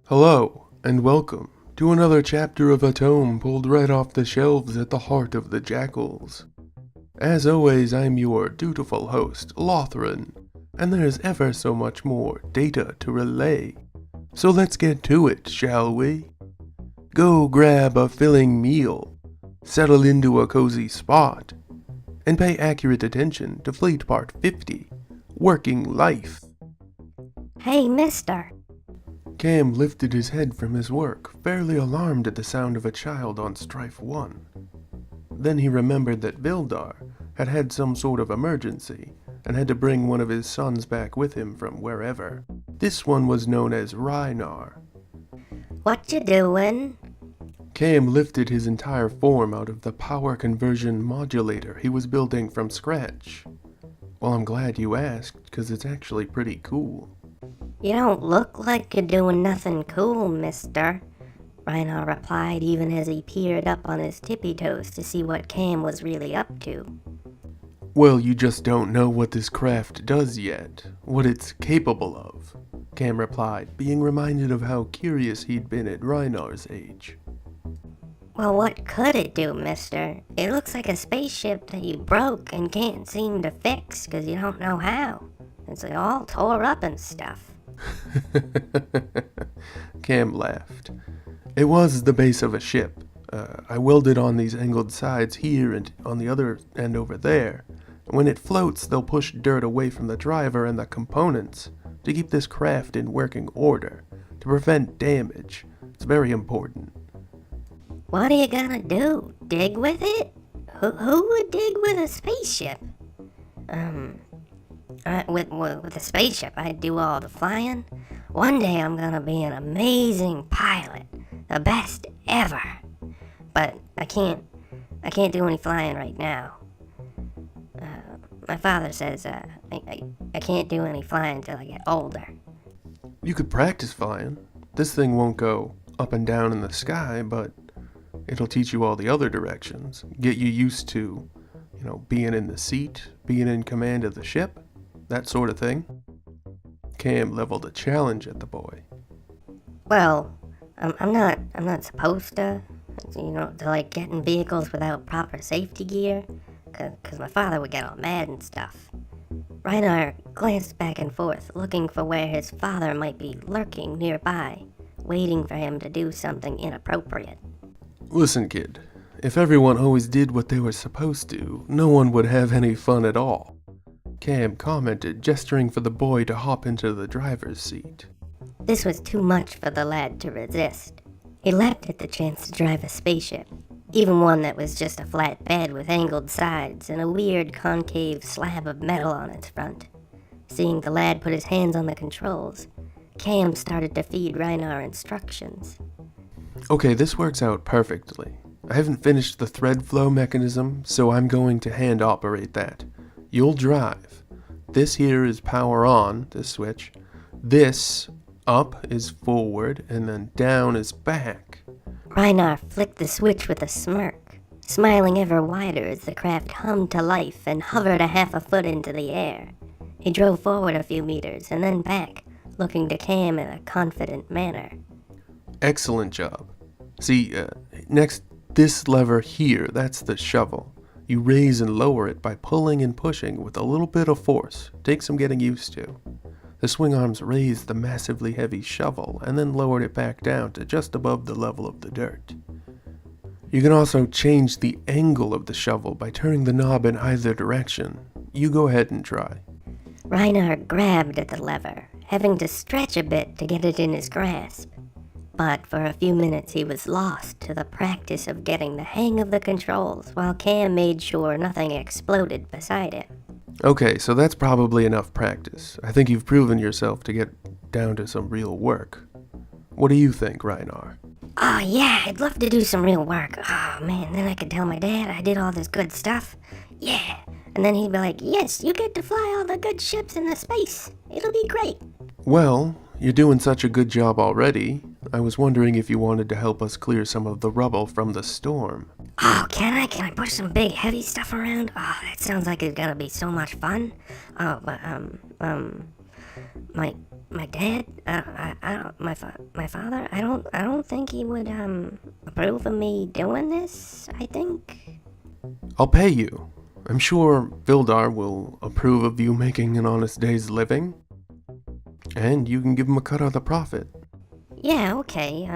Hello, and welcome to another chapter of a tome pulled right off the shelves at the heart of the Jakuls. As always, I'm your dutiful host, Lothran, and there's ever so much more data to relay. So let's get to it, shall we? Go grab a filling meal, settle into a cozy spot, and pay accurate attention to Fleet Part 50, Working Life. Hey, mister. Cam lifted his head from his work, fairly alarmed at the sound of a child on Strife 1. Then he remembered that Vildar had had some sort of emergency and had to bring one of his sons back with him from wherever. This one was known as Rynar. What you doing? Cam lifted his entire form out of the power conversion modulator he was building from scratch. Well, I'm glad you asked, because it's actually pretty cool. You don't look like you're doing nothing cool, mister. Rhino replied even as he peered up on his tippy toes to see what Cam was really up to. Well, you just don't know what this craft does yet, what it's capable of, Cam replied, being reminded of how curious he'd been at Rynar's age. Well, what could it do, mister? It looks like a spaceship that you broke and can't seem to fix because you don't know how. It's all tore up and stuff. Cam laughed. It was the base of a ship. I welded on these angled sides here and on the other end over there. When it floats, they'll push dirt away from the driver and the components to keep this craft in working order, to prevent damage. It's very important. What are you gonna do? Dig with it? Who would dig with a spaceship? With a spaceship, I'd do all the flying. One day I'm gonna be an amazing pilot, the best ever. But I can't do any flying right now. My father says I can't do any flying till I get older. You could practice flying. This thing won't go up and down in the sky, but it'll teach you all the other directions. Get you used to, being in the seat, being in command of the ship, that sort of thing. Cam leveled a challenge at the boy. Well, I'm not supposed to get in vehicles without proper safety gear, cause my father would get all mad and stuff. Reinar glanced back and forth, looking for where his father might be lurking nearby, waiting for him to do something inappropriate. Listen, kid, if everyone always did what they were supposed to, no one would have any fun at all, Cam commented, gesturing for the boy to hop into the driver's seat. This was too much for the lad to resist. He leapt at the chance to drive a spaceship, even one that was just a flat bed with angled sides and a weird concave slab of metal on its front. Seeing the lad put his hands on the controls, Cam started to feed Reinar instructions. Okay, this works out perfectly. I haven't finished the thread flow mechanism, so I'm going to hand operate that. You'll drive. This here is power on, this switch. This up is forward, and then down is back. Reinar flicked the switch with a smirk, smiling ever wider as the craft hummed to life and hovered a half a foot into the air. He drove forward a few meters and then back, looking to Cam in a confident manner. Excellent job. See, next, this lever here, that's the shovel. You raise and lower it by pulling and pushing with a little bit of force. Takes some getting used to. The swing arms raised the massively heavy shovel and then lowered it back down to just above the level of the dirt. You can also change the angle of the shovel by turning the knob in either direction. You go ahead and try. Reinar grabbed at the lever, having to stretch a bit to get it in his grasp. But for a few minutes he was lost to the practice of getting the hang of the controls while Cam made sure nothing exploded beside it. Okay, so that's probably enough practice. I think you've proven yourself to get down to some real work. What do you think, Reinar? Oh yeah, I'd love to do some real work. Oh man, then I could tell my dad I did all this good stuff. Yeah, and then he'd be like, yes, you get to fly all the good ships in the space. It'll be great. Well, you're doing such a good job already. I was wondering if you wanted to help us clear some of the rubble from the storm. Oh, can I push some big heavy stuff around? Oh, that sounds like it's gonna be so much fun. Oh, but, My dad? My father? I don't think he would, approve of me doing this, I think. I'll pay you. I'm sure Vildar will approve of you making an honest day's living. And you can give him a cut of the profit. Yeah, okay,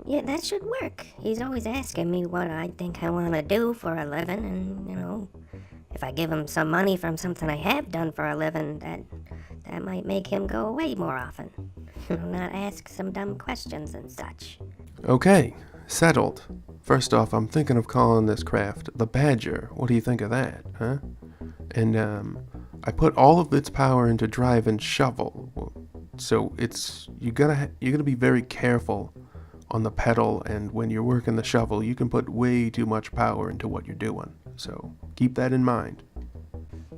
yeah, that should work. He's always asking me what I think I want to do for a living, and, if I give him some money from something I have done for a living, that might make him go away more often. Not ask some dumb questions and such. Okay, settled. First off, I'm thinking of calling this craft the Badger. What do you think of that, huh? And, I put all of its power into drive and shovel. So you gotta be very careful on the pedal, and when you're working the shovel, you can put way too much power into what you're doing. So keep that in mind.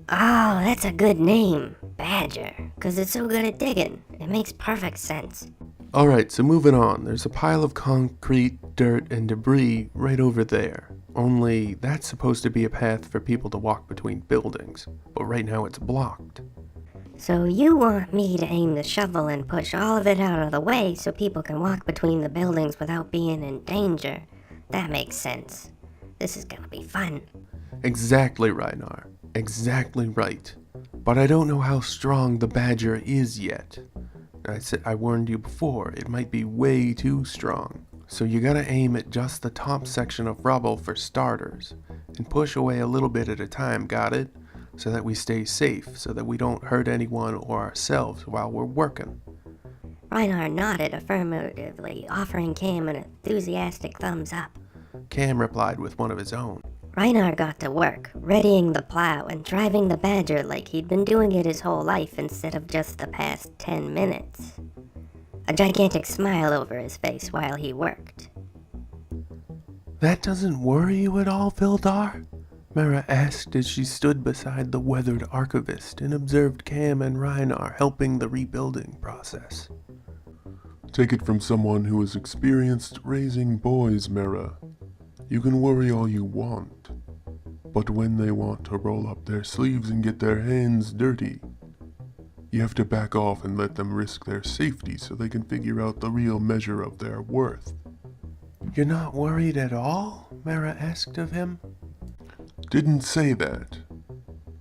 Oh, that's a good name, Badger, 'cause it's so good at digging. It makes perfect sense. Alright, so moving on. There's a pile of concrete, dirt, and debris right over there. Only that's supposed to be a path for people to walk between buildings, but right now it's blocked. So you want me to aim the shovel and push all of it out of the way so people can walk between the buildings without being in danger? That makes sense. This is gonna be fun. Exactly, Reinar. Exactly right. But I don't know how strong the Badger is yet. I warned you before, it might be way too strong. So you gotta aim at just the top section of rubble for starters, and push away a little bit at a time, got it? So that we stay safe, so that we don't hurt anyone or ourselves while we're working. Reinhard nodded affirmatively, offering Cam an enthusiastic thumbs up. Cam replied with one of his own. Reinhard got to work, readying the plow and driving the Badger like he'd been doing it his whole life instead of just the past 10 minutes. A gigantic smile over his face while he worked. That doesn't worry you at all, Vildar? Mara asked as she stood beside the weathered archivist and observed Cam and Reinar helping the rebuilding process. Take it from someone who has experienced raising boys, Mara. You can worry all you want, but when they want to roll up their sleeves and get their hands dirty, you have to back off and let them risk their safety so they can figure out the real measure of their worth. You're not worried at all? Mara asked of him. Didn't say that.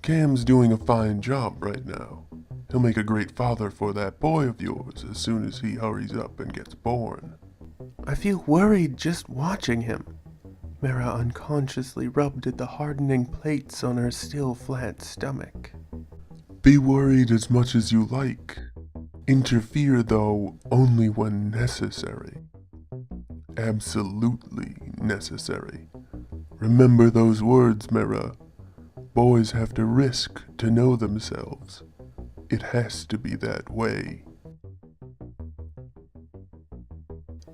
Cam's doing a fine job right now. He'll make a great father for that boy of yours as soon as he hurries up and gets born. I feel worried just watching him. Mara unconsciously rubbed at the hardening plates on her still flat stomach. Be worried as much as you like. Interfere, though, only when necessary. Absolutely necessary. Remember those words, Mara. Boys have to risk to know themselves. It has to be that way.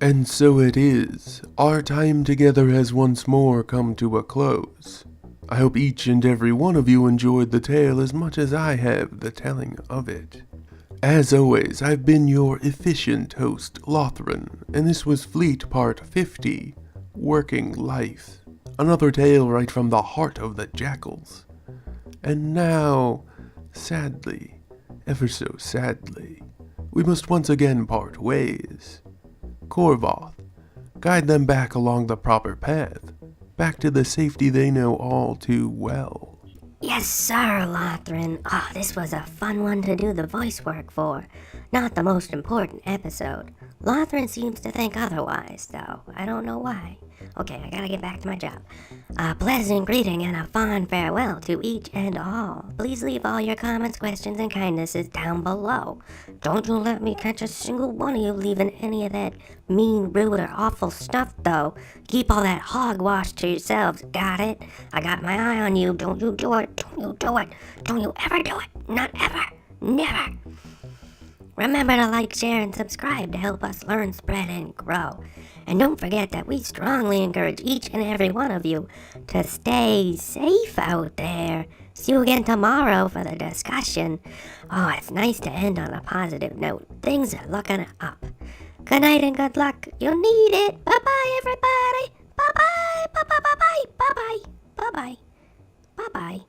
And so it is. Our time together has once more come to a close. I hope each and every one of you enjoyed the tale as much as I have the telling of it. As always, I've been your efficient host, Lothran, and this was Fleet Part 50, Working Life. Another tale right from the heart of the Jakuls. And now, sadly, ever so sadly, we must once again part ways. Korvoth, guide them back along the proper path, back to the safety they know all too well. Yes, sir, Lothran. Oh, this was a fun one to do the voice work for. Not the most important episode. Lothran seems to think otherwise, though. I don't know why. Okay, I gotta get back to my job. A pleasant greeting and a fond farewell to each and all. Please leave all your comments, questions, and kindnesses down below. Don't you let me catch a single one of you leaving any of that mean, rude, or awful stuff, though. Keep all that hogwash to yourselves, got it? I got my eye on you. Don't you do it. Don't you do it. Don't you ever do it. Not ever. Never. Remember to like, share, and subscribe to help us learn, spread, and grow. And don't forget that we strongly encourage each and every one of you to stay safe out there. See you again tomorrow for the discussion. Oh, it's nice to end on a positive note. Things are looking up. Good night and good luck. You need it. Bye-bye, everybody. Bye-bye. Bye-bye. Bye-bye. Bye-bye. Bye-bye. Bye-bye.